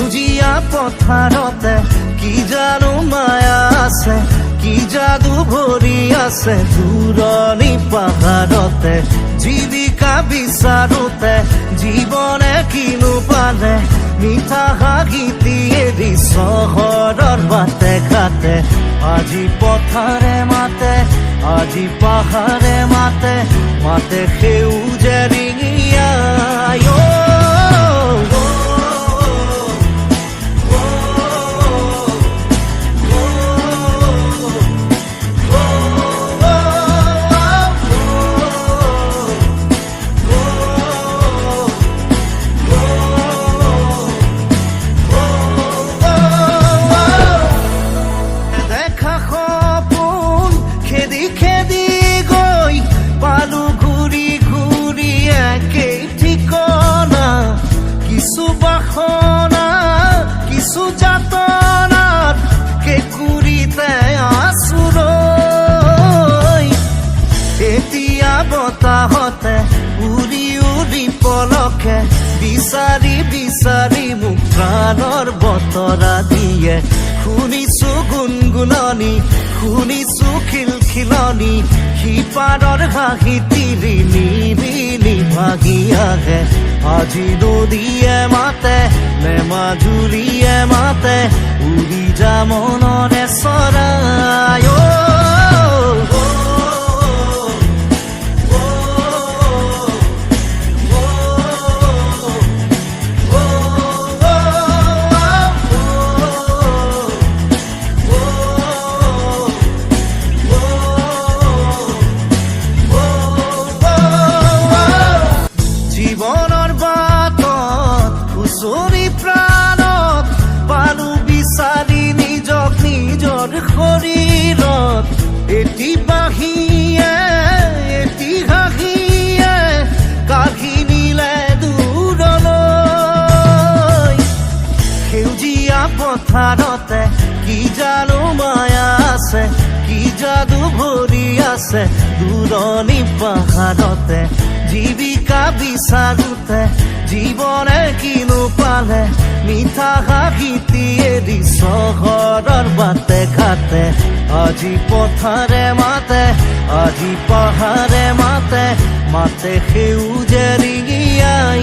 সেউজীয়া পথাৰতে কি জানো মায়া আছে, কি যাদু ভৰি আছে দূৰণি পাহাৰতে। জীৱিকা বিচাৰোতে জীৱনে কিনো পালে, মিঠা হাঁহিটি এৰি চহৰৰ বাটে ঘাটে। আজি পথাৰে মাতে, আজি পাহাৰে মাতে, মাতে সেউজে ৰিঙিয়াই। কিছু বাসনা কিছু যাতনাত কেঁকুৰিতে আছো ৰৈ। এতিয়া বতাহতে উৰি উৰি পলকে বিচাৰি বিচাৰি মোক প্ৰাণৰ বতৰা দিয়ে। শুনিছো গুণগুণনি, শুনিছো খিলখিলনি, সিপাৰৰ হাঁহি তিৰি নিবিলি ভাগি আহে। আজি নদীয়ে মাতে নে মাজুলীয়ে মাতে, উৰি যা মনৰে চৰাই। জীৱনৰ বাটত খুচৰি প্ৰাণত পালো বিচাৰি নিজক নিজৰ শৰীৰত। এটি বাঁহীয়ে এটি হাঁহিয়ে কাঢ়ি নিলে দূৰলৈ। সেউজীয়া পথাৰতে কি জানো মায়া আছে, কি যাদু ভৰি আছে দূৰণি পাহাৰতে। জীৱিকা বিচাৰোতে জীৱনে কিনো পালে, মিঠা হাঁহিটি এৰি চহৰৰ বাটে ঘাটে। আজি পথাৰে মাতে, আজি পাহাৰে মাতে, মাতে সেউজে ৰিঙিয়াই।